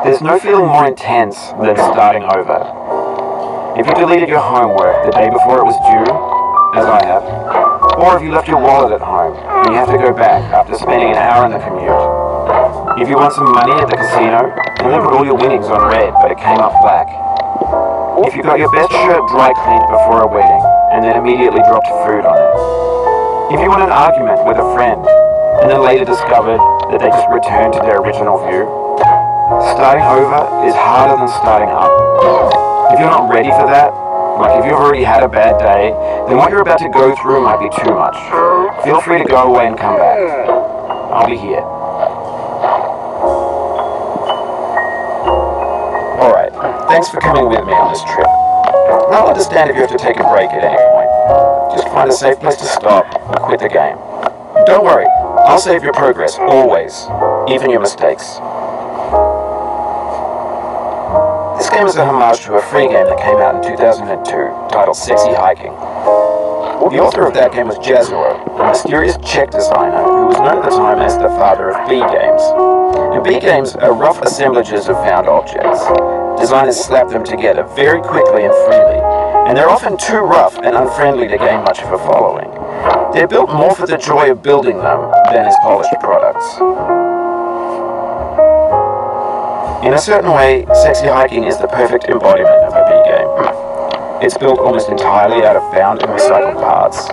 There's no feeling more intense than starting over. If you deleted your homework the day before it was due, as I have, or if you left your wallet at home and you have to go back after spending an hour in the commute. If you won some money at the casino and then put all your winnings on red but it came up black. If you got your best shirt dry cleaned before a wedding and then immediately dropped food on it. If you won an argument with a friend and then later discovered that they just returned to their original view. Starting over is harder than starting up. If you're not ready for that, like if you've already had a bad day, then what you're about to go through might be too much. Feel free to go away and come back. I'll be here. Alright, thanks for coming with me on this trip. I'll understand if you have to take a break at any point. Just find a safe place to stop and quit the game. Don't worry, I'll save your progress, always, even your mistakes. This game is a homage to a free game that came out in 2002, titled Sexy Hiking. The author of that game was Jazuro, a mysterious Czech designer who was known at the time as the father of B games. And B games are rough assemblages of found objects. Designers slap them together very quickly and freely, and they're often too rough and unfriendly to gain much of a following. They're built more for the joy of building them than as polished products. In a certain way, Sexy Hiking is the perfect embodiment of a B game. It's built almost entirely out of found and recycled parts,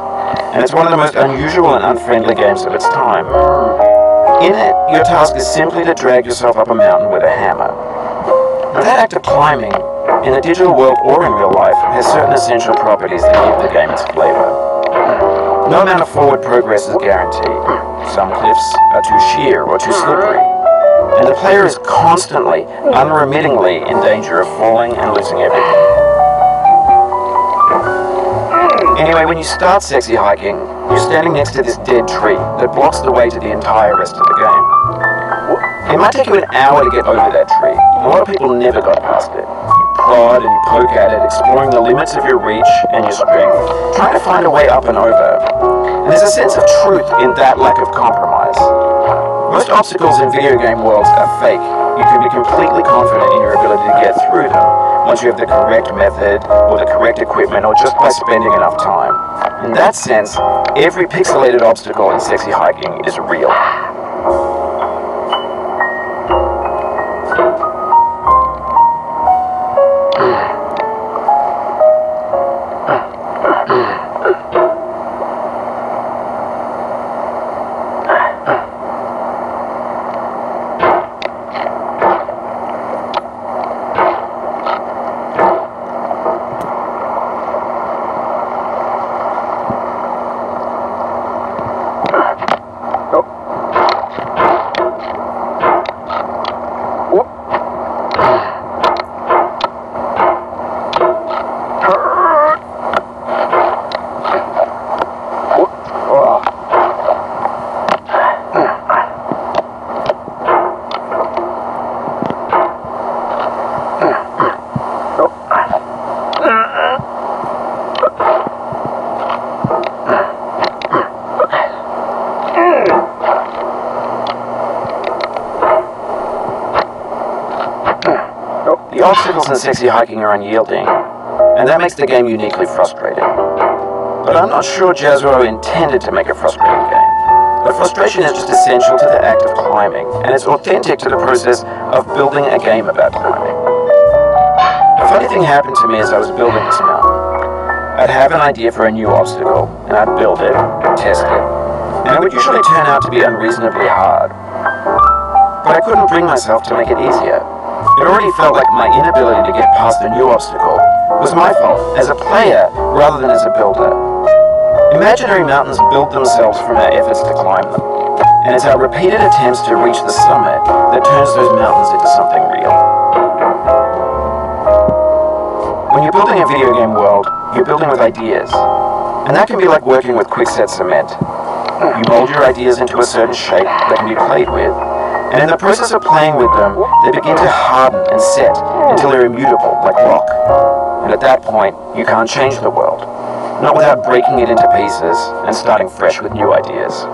and it's one of the most unusual and unfriendly games of its time. In it, your task is simply to drag yourself up a mountain with a hammer. That act of climbing, in the digital world or in real life, has certain essential properties that give the game its flavor. No amount of forward progress is guaranteed. Some cliffs are too sheer or too slippery, and the player is constantly, unremittingly in danger of falling and losing everything. Anyway, when you start Sexy Hiking, you're standing next to this dead tree that blocks the way to the entire rest of the game. It might take you an hour to get over that tree. A lot of people never got past it. You prod and you poke at it, exploring the limits of your reach and your strength, trying to find a way up and over. And there's a sense of truth in that lack of compromise. Most obstacles in video game worlds are fake. You can be completely confident in your ability to get through them once you have the correct method or the correct equipment or just by spending enough time. In that sense, every pixelated obstacle in Sexy Hiking is real. The obstacles in Sexy Hiking are unyielding, and that makes the game uniquely frustrating. But I'm not sure Jazuro intended to make a frustrating game. The frustration is just essential to the act of climbing, and it's authentic to the process of building a game about climbing. A funny thing happened to me as I was building this mountain. I'd have an idea for a new obstacle, and I'd build it, test it, and it would usually turn out to be unreasonably hard. But I couldn't bring myself to make it easier. It already felt like my inability to get past the new obstacle was my fault as a player rather than as a builder. Imaginary mountains build themselves from our efforts to climb them, and it's our repeated attempts to reach the summit that turns those mountains into something real. When you're building a video game world, you're building with ideas, and that can be like working with quickset cement. You mold your ideas into a certain shape that can be played with, and in the process of playing with them, they begin to harden and set until they're immutable, like rock. And at that point, you can't change the world, not without breaking it into pieces and starting fresh with new ideas.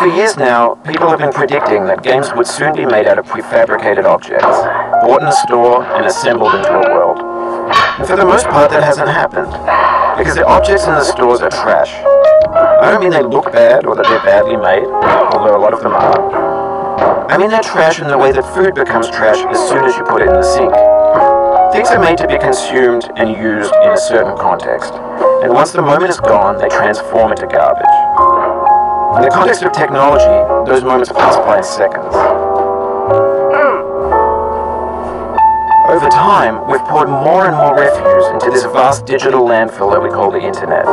For years now, people have been predicting that games would soon be made out of prefabricated objects, bought in a store and assembled into a world. And for the most part, that hasn't happened, because the objects in the stores are trash. I don't mean they look bad or that they're badly made, although a lot of them are. I mean they're trash in the way that food becomes trash as soon as you put it in the sink. Things are made to be consumed and used in a certain context, and once the moment is gone, they transform into garbage. In the context of technology, those moments pass by in seconds. Over time, we've poured more and more refuse into this vast digital landfill that we call the internet.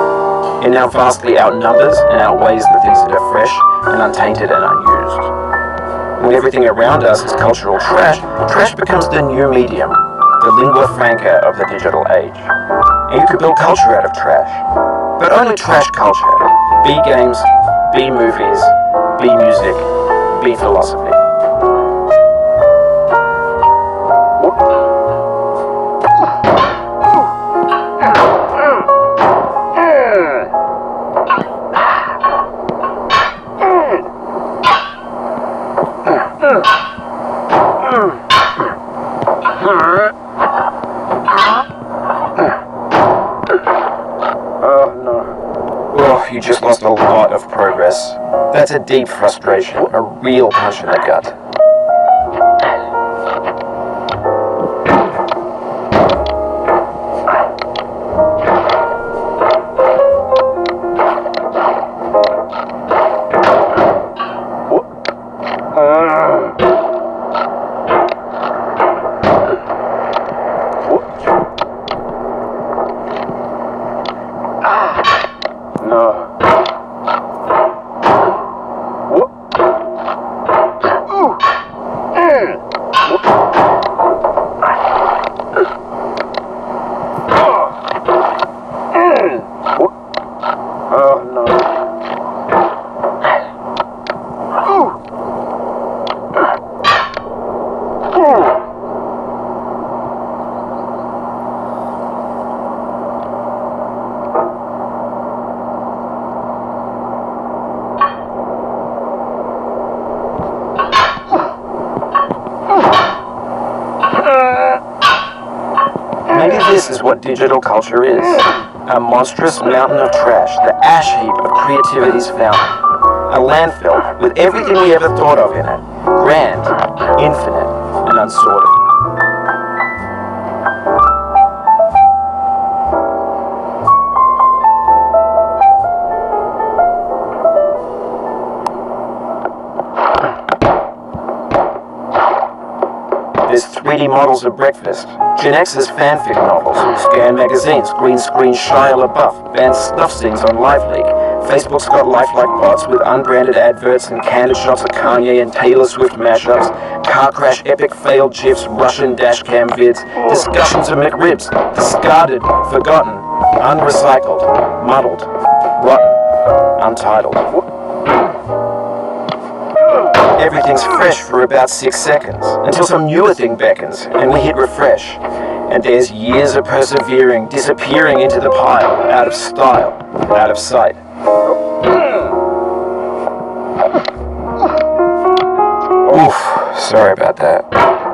It now vastly outnumbers and outweighs the things that are fresh and untainted and unused. When everything around us is cultural trash, trash becomes the new medium, the lingua franca of the digital age. And you could build culture out of trash. But only trash culture. B games, B movies, B music, B philosophy. You just lost a lot of progress. That's a deep frustration, a real punch in the gut. Maybe this is what digital culture is. A monstrous mountain of trash, the ash heap of creativity's fountain. A landfill with everything we ever thought of in it. Grand, infinite, and unsorted. There's 3D models of breakfast, Gen X's fanfic novels, scan magazines, green screen Shia LaBeouf, banned stuff scenes on LiveLeak. Facebook's got lifelike bots with unbranded adverts and candid shots of Kanye and Taylor Swift mashups, car crash epic failed GIFs, Russian dashcam vids, discussions of McRibs, discarded, forgotten, unrecycled, muddled, rotten, untitled. Everything's fresh for about 6 seconds, until some newer thing beckons, and we hit refresh. And there's years of persevering, disappearing into the pile, out of style, out of sight. Oof. Sorry about that.